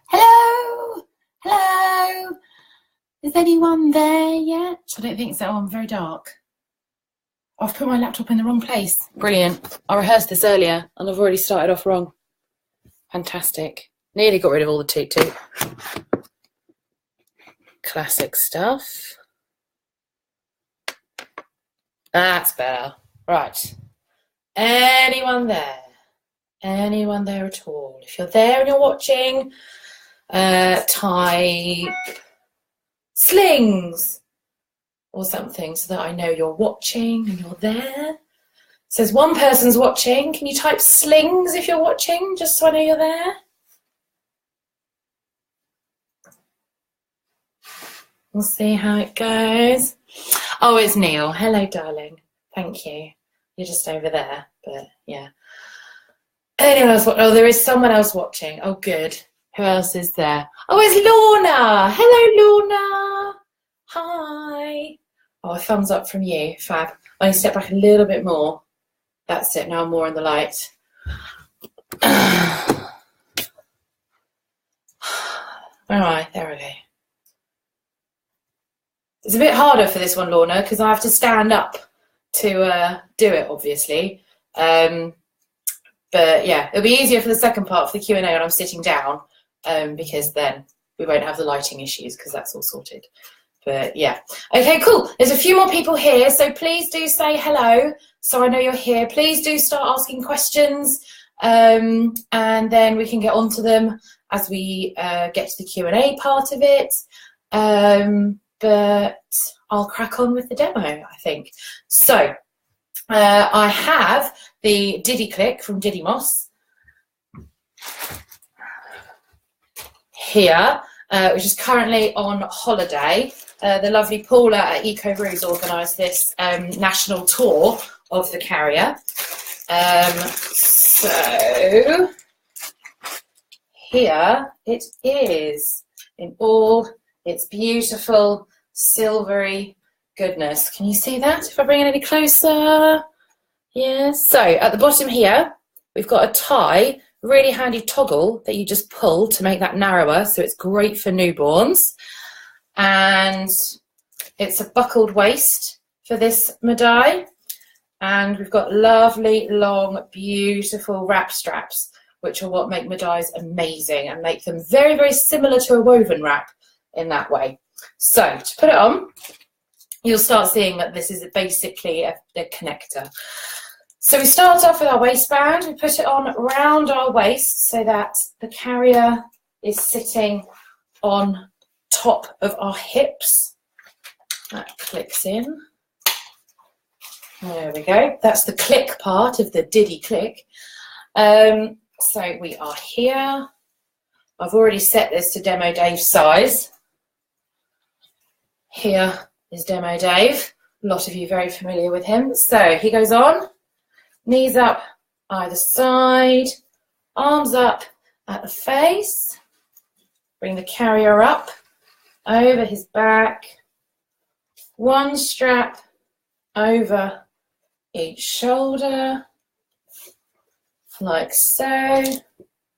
Hello? Hello? Is anyone there yet? I don't think so. I'm very dark. I've put my laptop in the wrong place. Brilliant. I rehearsed this earlier and I've already started off wrong. Fantastic. Nearly got rid of all the toot toot. Classic stuff. That's better. Right. Anyone there? Anyone there at all? If you're there and you're watching, type slings or something so that I know you're watching and you're there. It says one person's watching. Can you type slings if you're watching, just so I know you're there? We'll see how it goes. Oh, it's Neil. Hello, darling. Thank you. You're just over there, but yeah. Anyone else? Oh, there is someone else watching. Oh, good. Who else is there? Oh, it's Lorna. Hello, Lorna. Hi. Oh, a thumbs up from you. Fab. I need to step back a little bit more. That's it. Now I'm more in the light. Where am I? There we go. It's a bit harder for this one, Lorna, because I have to stand up to do it, obviously. But yeah, it'll be easier for the second part for the Q&A when I'm sitting down, because then we won't have the lighting issues because that's all sorted. But yeah. Okay, cool. There's a few more people here, so please do say hello so I know you're here. Please do start asking questions, and then we can get on to them as we get to the Q&A part of it. But I'll crack on with the demo, I think. So I have the Didyklick from Didymos here, which is currently on holiday. The lovely Paula at Eco Brews organised this national tour of the carrier. So here it is in all its beautiful silvery goodness. Can you see that if I bring it any closer? Yeah. So at the bottom here, we've got a tie, really handy toggle that you just pull to make that narrower. So it's great for newborns. And it's a buckled waist for this Meh Dai. And we've got lovely, long, beautiful wrap straps, which are what make Meh Dais amazing and make them very, very similar to a woven wrap in that way. So to put it on, you'll start seeing that this is basically a connector. So we start off with our waistband. We put it on around our waist so that the carrier is sitting on top of our hips. That clicks in. There we go. That's the click part of the Didyklick. So we are here. I've already set this to Demo Dave's size. Here is Demo Dave. A lot of you very familiar with him. So he goes on, knees up either side, arms up at the face. Bring the carrier up over his back. One strap over each shoulder, like so.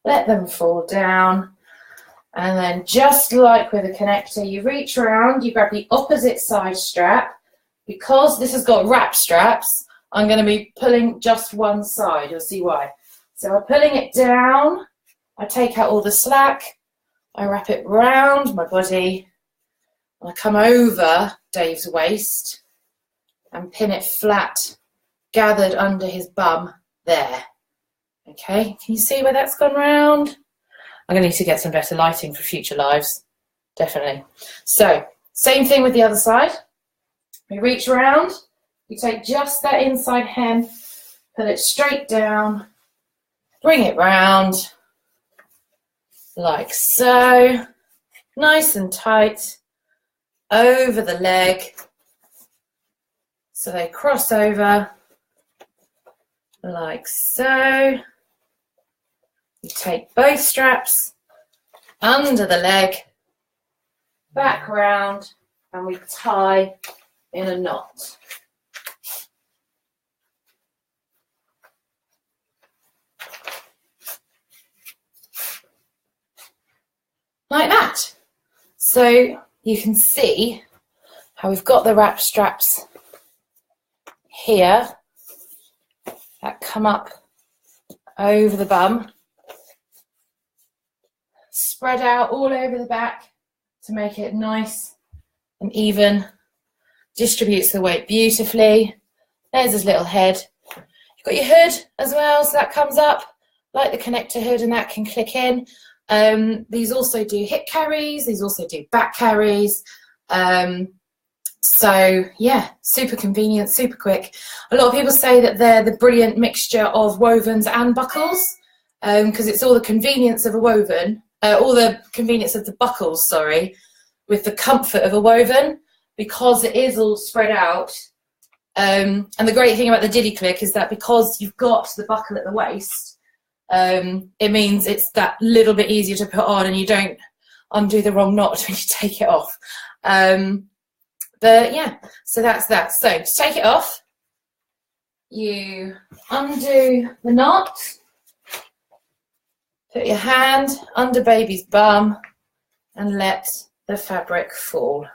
Let them fall down. And then just like with a connector, you reach around, you grab the opposite side strap. Because this has got wrap straps, I'm going to be pulling just one side. You'll see why. So I'm pulling it down. I take out all the slack. I wrap it round my body. I come over Dave's waist and pin it flat, gathered under his bum there. Okay, can you see where that's gone round? I'm going to need to get some better lighting for future lives, definitely. So, same thing with the other side. We reach around, you take just that inside hem, pull it straight down, bring it round, like so, nice and tight, over the leg, so they cross over, like so. You take both straps under the leg, back round, and we tie in a knot. So you can see how we've got the wrap straps here that come up over the bum, spread out all over the back to make it nice and even, distributes the weight beautifully. There's his little head. You've got your hood as well, so that comes up like the connector hood and that can click in. These also do hip carries, these also do back carries. So yeah, super convenient, super quick. A lot of people say that they're the brilliant mixture of wovens and buckles, because it's all the convenience of a woven, all the convenience of the buckles, sorry, with the comfort of a woven, because it is all spread out. And the great thing about the Didyklick is that because you've got the buckle at the waist, it means it's that little bit easier to put on and you don't undo the wrong knot when you take it off. But yeah, so that's that. So to take it off, you undo the knot, put your hand under baby's bum and let the fabric fall.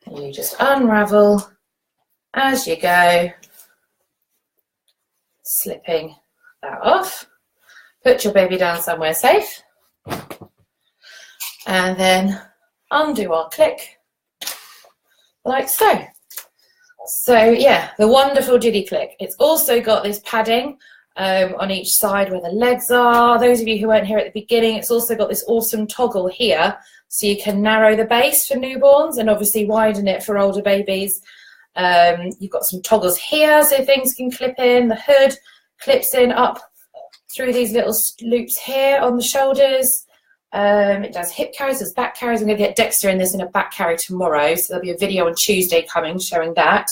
And you just unravel as you go, slipping that off. Put your baby down somewhere safe and then undo our click like so. So yeah, the wonderful Didyklick. It's also got this padding on each side where the legs are. Those of you who weren't here at the beginning, it's also got this awesome toggle here, so you can narrow the base for newborns and obviously widen it for older babies. You've got some toggles here so things can clip in. The hood clips in up through these little loops here on the shoulders. It does hip carries, does back carries. I'm going to get Dexter in this in a back carry tomorrow, so there'll be a video on Tuesday coming showing that.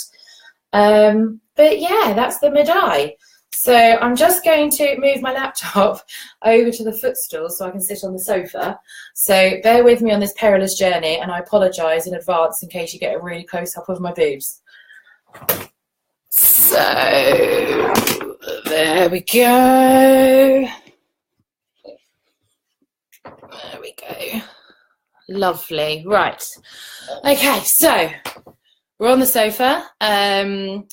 But yeah, that's the Meh Dai. So I'm just going to move my laptop over to the footstool so I can sit on the sofa. So bear with me on this perilous journey, and I apologise in advance in case you get a really close up of my boobs. So there we go. There we go. Lovely. Right. Okay, so we're on the sofa,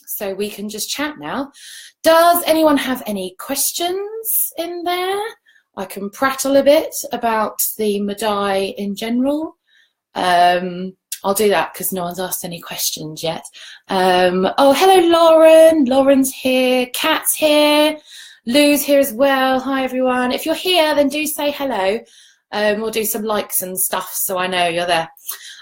so we can just chat now. Does anyone have any questions in there? I can prattle a bit about the Meh Dai in general. I'll do that because no one's asked any questions yet. Oh, hello, Lauren. Lauren's here. Kat's here. Lou's here as well. Hi, everyone. If you're here, then do say hello. We'll do some likes and stuff so I know you're there.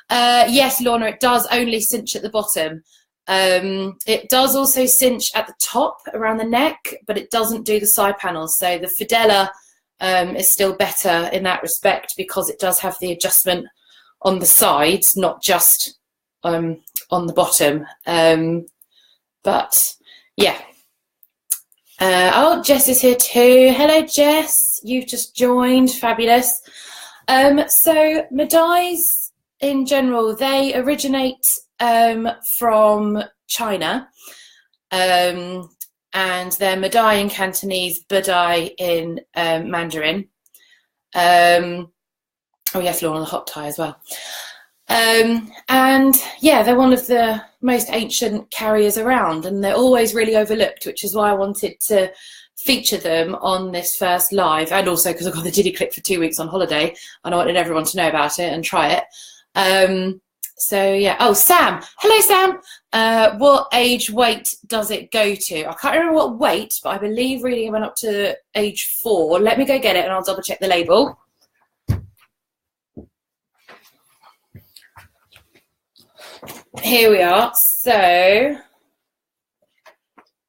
Yes, Lorna, it does only cinch at the bottom. It does also cinch at the top around the neck, but it doesn't do the side panels. So the Fidela is still better in that respect because it does have the adjustment on the sides, not just on the bottom. But yeah. Oh, Jess is here too. Hello, Jess. You've just joined. Fabulous. So Meh Dais in general, they originate from China, and they're Meh Dai in Cantonese, Budai in Mandarin. Oh yes, Laura, the hot tie as well. And yeah, they're one of the most ancient carriers around, and they're always really overlooked, which is why I wanted to feature them on this first live, and also because I've got the Didyklick for 2 weeks on holiday and I wanted everyone to know about it and try it. So yeah. Oh, Sam. Hello, Sam. What age weight does it go to? I can't remember what weight, but I believe reading it went up to age 4. Let me go get it and I'll double check the label. Here we are. So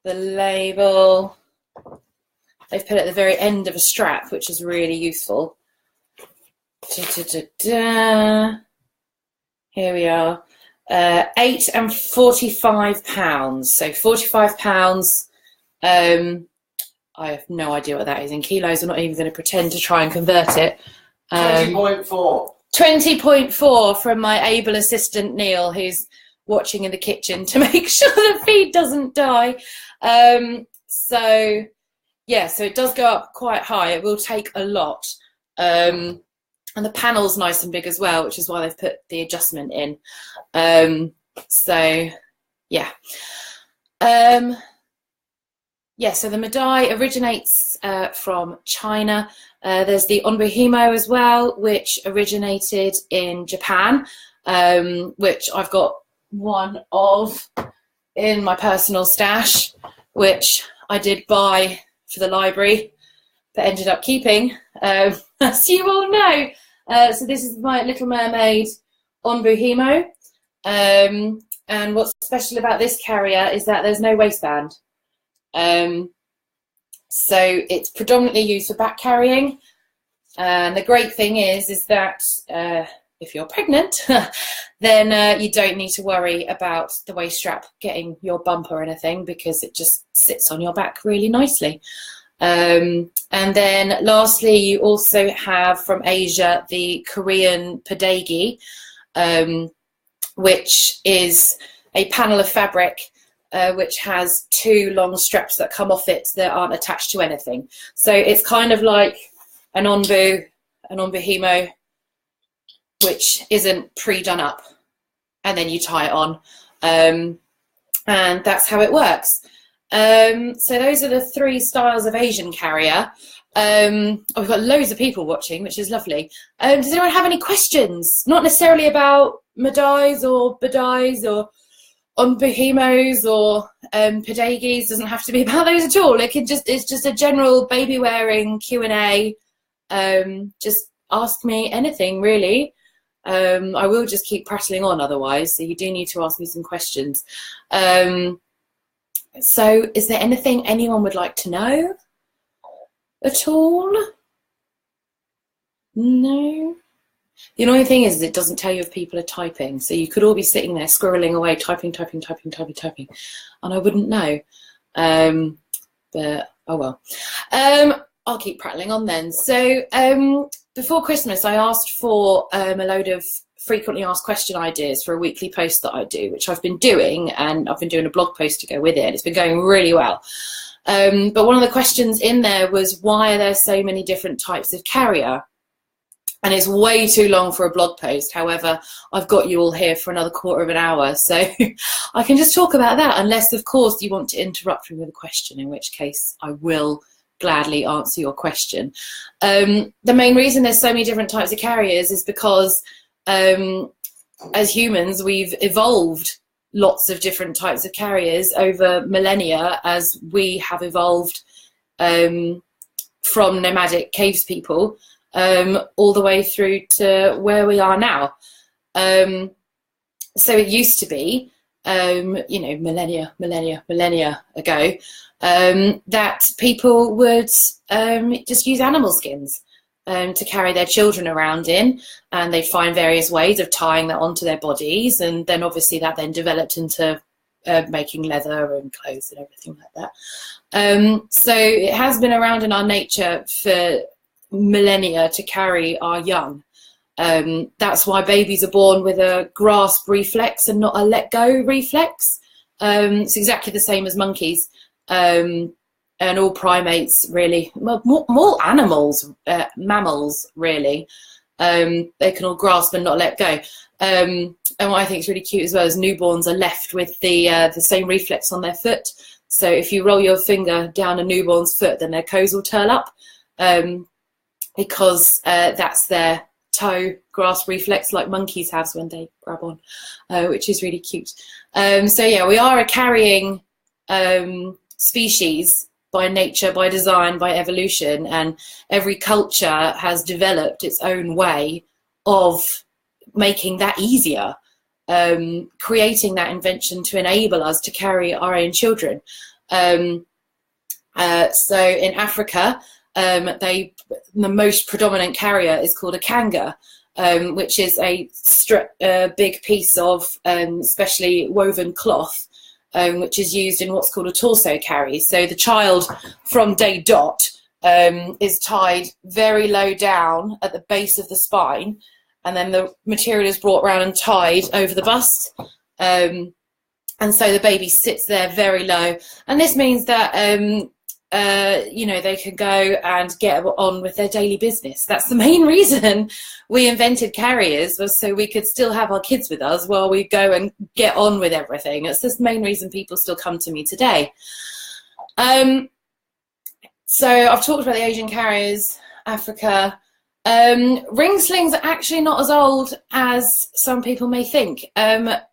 the label they've put at the very end of a strap, which is really useful. Here we are. 8 and 45 pounds. So 45 pounds. I have no idea what that is in kilos. I'm not even going to pretend to try and convert it. 20.4. 20.4 from my able assistant Neil, who's watching in the kitchen to make sure the feed doesn't die. So yeah, so it does go up quite high. It will take a lot. And the panel's nice and big as well, which is why they've put the adjustment in. So yeah. Yeah, so the Meh Dai originates from China. There's the Onbuhimo as well, which originated in Japan, which I've got one of in my personal stash, which I did buy for the library, but ended up keeping, as you all know. So this is my Little Mermaid Onbuhimo. And what's special about this carrier is that there's no waistband. So it's predominantly used for back carrying. And the great thing is that if you're pregnant, then you don't need to worry about the waist strap getting your bump or anything, because it just sits on your back really nicely. And then lastly, you also have from Asia the Korean Pedagi, which is a panel of fabric which has two long straps that come off it that aren't attached to anything. So it's kind of like an Onbuhimo, which isn't pre-done up, and then you tie it on, and that's how it works. So those are the three styles of Asian carrier. We've got loads of people watching, which is lovely. Does anyone have any questions? Not necessarily about Meh Dais or Bidais or Onbuhimos or Pedagis. Doesn't have to be about those at all. It's just a general baby wearing Q&A. Just ask me anything, really. I will just keep prattling on otherwise, so you do need to ask me some questions. So is there anything anyone would like to know at all? No? The annoying thing is it doesn't tell you if people are typing, so you could all be sitting there squirreling away, typing, and I wouldn't know. But oh well. I'll keep prattling on then. So before Christmas, I asked for a load of frequently asked question ideas for a weekly post that I do, which I've been doing, and I've been doing a blog post to go with it, and it's been going really well. But one of the questions in there was, why are there so many different types of carrier? And it's way too long for a blog post. However, I've got you all here for another quarter of an hour, so I can just talk about that, unless, of course, you want to interrupt me with a question, in which case I will gladly answer your question. The main reason there's so many different types of carriers is because as humans, we've evolved lots of different types of carriers over millennia, as we have evolved from nomadic caves people all the way through to where we are now. So it used to be, you know, millennia ago, that people would just use animal skins to carry their children around in, and they'd find various ways of tying that onto their bodies, and then obviously that then developed into making leather and clothes and everything like that. So it has been around in our nature for millennia to carry our young. That's why babies are born with a grasp reflex and not a let go reflex. It's exactly the same as monkeys. And all primates, really, well, more animals, mammals, really, they can all grasp and not let go. And what I think is really cute as well is newborns are left with the same reflex on their foot. So if you roll your finger down a newborn's foot, then their toes will curl up, because that's their toe grasp reflex, like monkeys have when they grab on, which is really cute. So yeah, we are a carrying species by nature, by design, by evolution, and every culture has developed its own way of making that easier, creating that invention to enable us to carry our own children. So in Africa, the most predominant carrier is called a kanga, which is a big piece of specially woven cloth, which is used in what's called a torso carry. So the child from day dot is tied very low down at the base of the spine, and then the material is brought around and tied over the bust. And so the baby sits there very low. And this means that you know, they can go and get on with their daily business. That's the main reason we invented carriers, was so we could still have our kids with us while we go and get on with everything. It's the main reason people still come to me today. So I've talked about the Asian carriers, Africa. Ring slings are actually not as old as some people may think.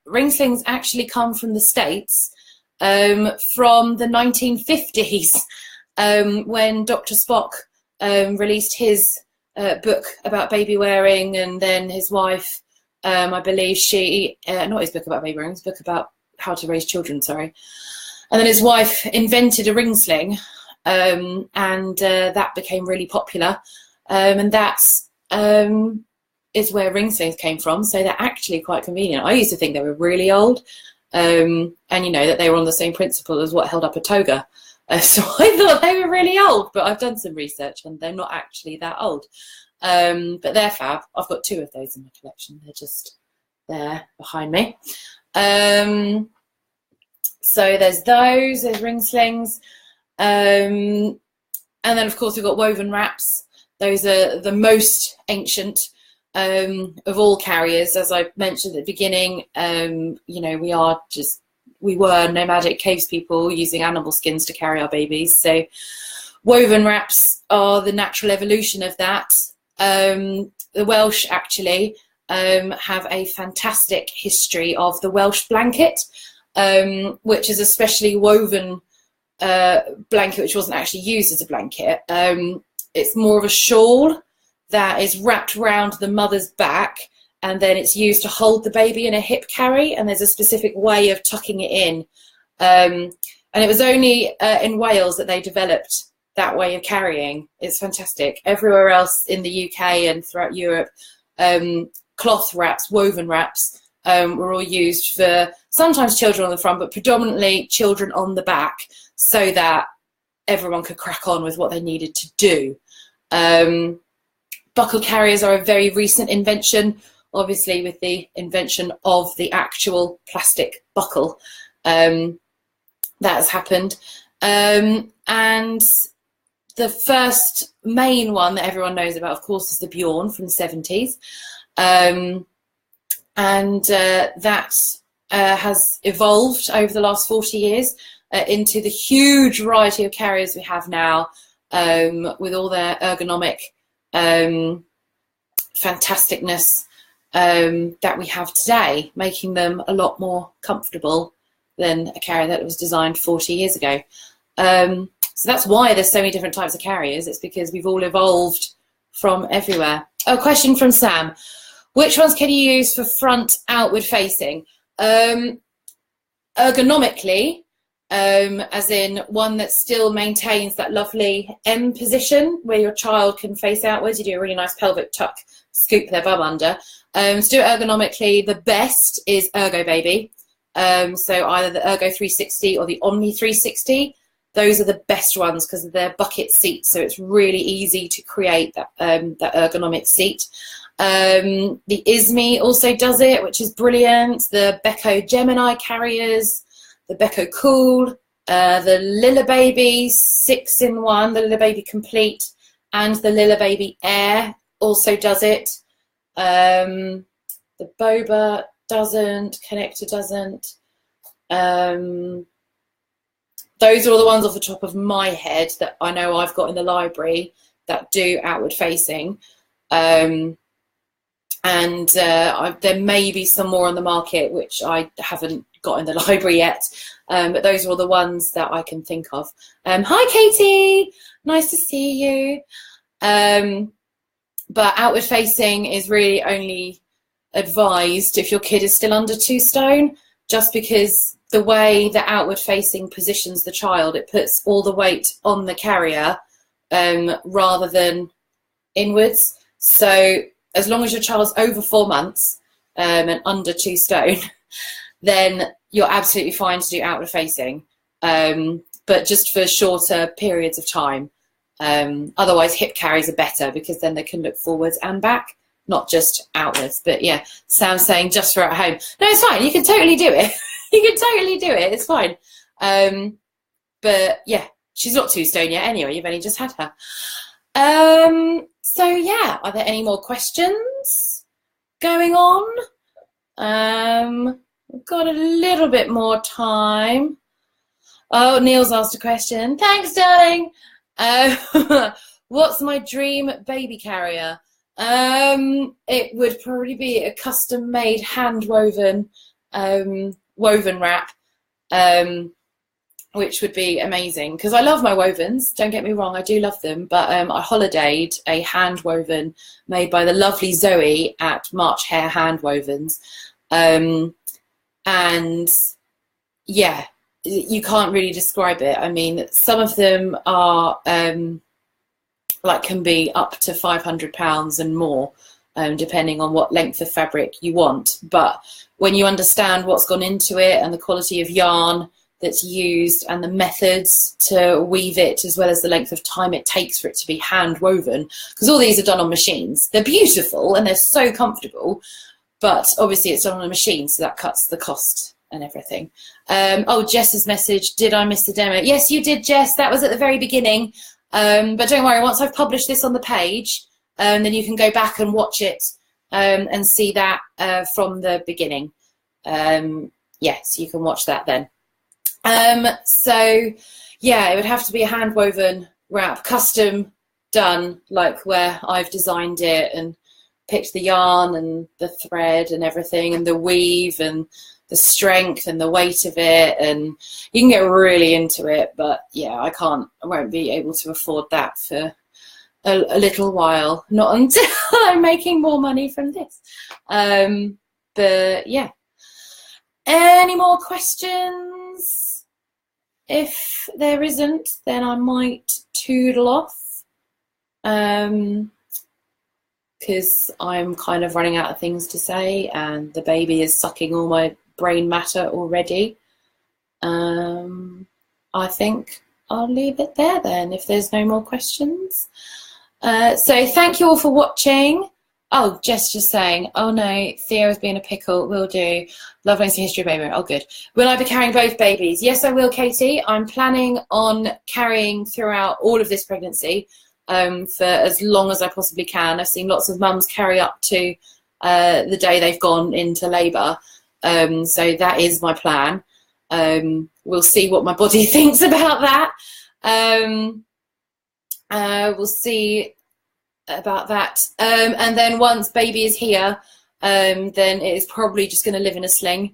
Ring slings actually come from the States from the 1950s, when Dr. Spock released his book about baby wearing, and then his wife, I believe she, not his book about baby wearing, his book about how to raise children, sorry. And then his wife invented a ring sling, and that became really popular. And that's is where ring slings came from. So they're actually quite convenient. I used to think they were really old, and you know, that they were on the same principle as what held up a toga. So I thought they were really old, but I've done some research and they're not actually that old. But they're fab. I've got 2 of those in my collection. They're just there behind me. So there's those, there's ring slings. And then of course we've got woven wraps. Those are the most ancient of all carriers. As I mentioned at the beginning, you know, we were nomadic caves people using animal skins to carry our babies. So woven wraps are the natural evolution of that. The Welsh actually have a fantastic history of the Welsh blanket, which is a specially woven blanket which wasn't actually used as a blanket. It's more of a shawl that is wrapped around the mother's back, and then it's used to hold the baby in a hip carry, and there's a specific way of tucking it in. And it was only in Wales that they developed that way of carrying. It's fantastic. Everywhere else in the UK and throughout Europe, cloth wraps, woven wraps, were all used for sometimes children on the front, but predominantly children on the back, so that everyone could crack on with what they needed to do. Buckle carriers are a very recent invention, obviously with the invention of the actual plastic buckle. That has happened. And the first main one that everyone knows about, of course, is the Bjorn from the 70s. That has evolved over the last 40 years into the huge variety of carriers we have now, with all their ergonomic fantasticness that we have today, making them a lot more comfortable than a carrier that was designed 40 years ago. So that's why there's so many different types of carriers. It's because we've all evolved from everywhere. Oh, question from Sam. Which ones can you use for front outward facing? Ergonomically, as in one that still maintains that lovely M position where your child can face outwards. You do a really nice pelvic tuck, scoop their bum under. To do it ergonomically, the best is Ergo Baby. So either the Ergo 360 or the Omni 360. Those are the best ones because of their bucket seats. So it's really easy to create that, that ergonomic seat. The Ismi also does it, which is brilliant. The Beko Gemini carriers, the Beko Cool, the Lilla Baby 6-in-1, the Lilla Baby Complete, and the Lilla Baby Air also does it. The Boba doesn't, Connector doesn't. Those are all the ones off the top of my head that I know I've got in the library that do outward facing. There may be some more on the market which I haven't got in the library yet, but those are all the ones that I can think of. Hi Katie, nice to see you. But outward facing is really only advised if your kid is still under 2 stone, just because the way that outward facing positions the child, it puts all the weight on the carrier rather than inwards. So as long as your child's over 4 months and under 2 stone, then you're absolutely fine to do outward facing, but just for shorter periods of time. Otherwise, hip carries are better because then they can look forwards and back, not just outwards. But yeah, Sam's saying just for at home. No, it's fine. You can totally do it. You can totally do it. It's fine. But yeah, she's not 2 stone yet anyway, you've only just had her. So yeah, are there any more questions going on? We've got a little bit more time. Oh, Neil's asked a question. Thanks, darling. What's my dream baby carrier? It would probably be a custom-made, hand-woven woven wrap, which would be amazing, because I love my wovens, don't get me wrong, I do love them, but I holidayed a hand woven made by the lovely Zoe at March Hair Hand Wovens, and yeah, you can't really describe it. I mean, some of them are like can be up to £500 and more, depending on what length of fabric you want, but when you understand what's gone into it and the quality of yarn that's used and the methods to weave it, as well as the length of time it takes for it to be hand woven, because all these are done on machines. They're beautiful and they're so comfortable, but obviously it's done on a machine, so that cuts the cost and everything. Oh, Jess's message, did I miss the demo? Yes, you did, Jess. That was at the very beginning. But don't worry, once I've published this on the page, then you can go back and watch it and see that from the beginning. Yes, you can watch that then. So yeah, it would have to be a hand woven wrap, custom done, like where I've designed it and picked the yarn and the thread and everything and the weave and the strength and the weight of it, and you can get really into it, but yeah, I won't be able to afford that for a little while, not until I'm making more money from this. But yeah, any more questions? If there isn't, then I might toodle off, because I'm kind of running out of things to say and the baby is sucking all my brain matter already. I think I'll leave it there then if there's no more questions. So thank you all for watching. Oh, Jess just saying, oh no, Theo's being a pickle, will do. Love learning the history of baby. Oh, good. Will I be carrying both babies? Yes, I will, Katie. I'm planning on carrying throughout all of this pregnancy for as long as I possibly can. I've seen lots of mums carry up to the day they've gone into labour. So that is my plan. We'll see what my body thinks about that. We'll see about that, and then once baby is here, then it is probably just going to live in a sling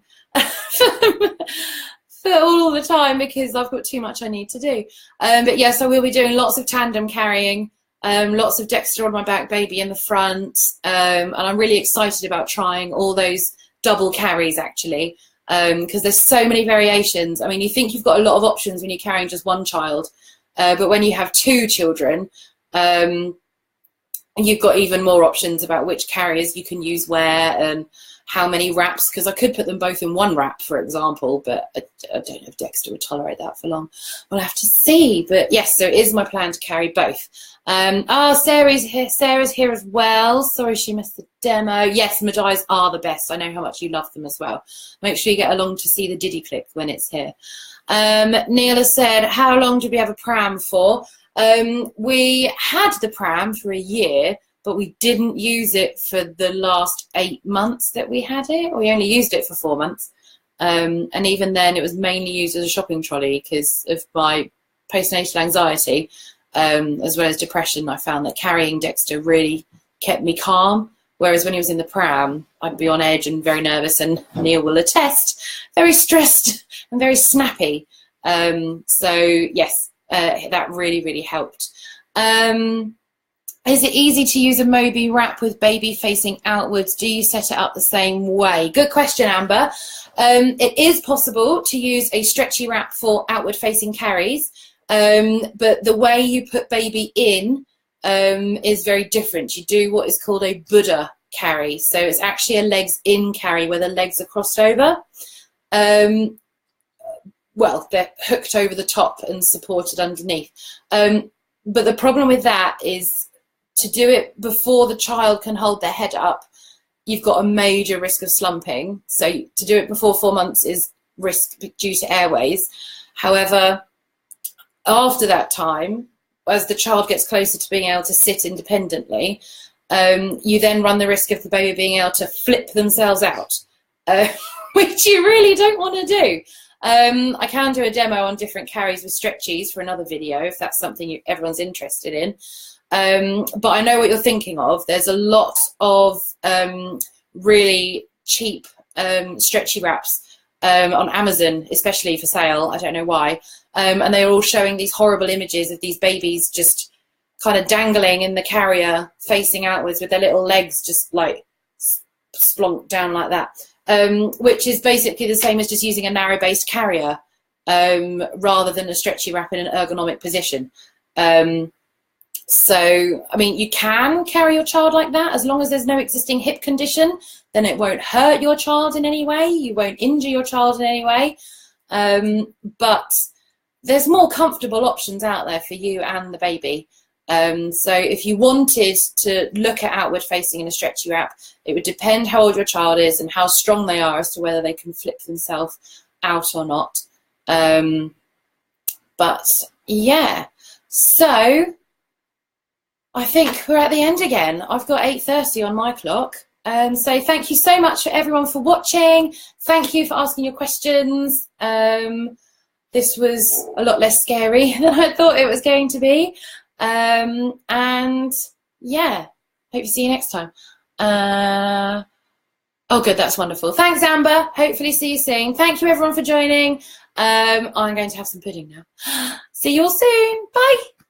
for all the time, because I've got too much I need to do. But yes, I will be doing lots of tandem carrying, lots of Dexter on my back, baby in the front, and I'm really excited about trying all those double carries actually, because there's so many variations. I mean, you think you've got a lot of options when you're carrying just one child, but when you have 2 children, you've got even more options about which carriers you can use where and how many wraps, because I could put them both in one wrap, for example, but I don't know if Dexter would tolerate that for long. We'll have to see. But yes, so it is my plan to carry both. Sarah's here as well. Sorry she missed the demo. Yes, Meh Dais are the best. I know how much you love them as well. Make sure you get along to see the Didyklick when it's here. Neil has said, how long do we have a pram for? We had the pram for a year, but we didn't use it for the last 8 months that we had it. We only used it for 4 months. And even then it was mainly used as a shopping trolley because of my postnatal anxiety, as well as depression. I found that carrying Dexter really kept me calm. Whereas when he was in the pram, I'd be on edge and very nervous, and Neil will attest, very stressed and very snappy. So yes, that really, really helped. Is it easy to use a Moby wrap with baby facing outwards? Do you set it up the same way? Good question, Amber. It is possible to use a stretchy wrap for outward facing carries, but the way you put baby in is very different. You do what is called a Buddha carry. So it's actually a legs in carry where the legs are crossed over. Well, they're hooked over the top and supported underneath. But the problem with that is to do it before the child can hold their head up, you've got a major risk of slumping. So to do it before 4 months is risk due to airways. However, after that time, as the child gets closer to being able to sit independently, you then run the risk of the baby being able to flip themselves out, which you really don't want to do. I can do a demo on different carries with stretchies for another video if that's something everyone's interested in. But I know what you're thinking of. There's a lot of really cheap stretchy wraps on Amazon, especially for sale. I don't know why. And they're all showing these horrible images of these babies just kind of dangling in the carrier, facing outwards with their little legs just like splonked down like that, which is basically the same as just using a narrow-based carrier rather than a stretchy wrap in an ergonomic position. So, I mean, you can carry your child like that as long as there's no existing hip condition. Then it won't hurt your child in any way. You won't injure your child in any way. But there's more comfortable options out there for you and the baby. So if you wanted to look at outward facing in a stretchy wrap, it would depend how old your child is and how strong they are as to whether they can flip themselves out or not. But yeah, so I think we're at the end again. I've got 8:30 on my clock. So thank you so much for everyone for watching. Thank you for asking your questions. This was a lot less scary than I thought it was going to be. And yeah, hope to see you next time. Oh good, that's wonderful. Thanks, Amber. Hopefully see you soon. Thank you everyone for joining. I'm going to have some pudding now. See you all soon. Bye.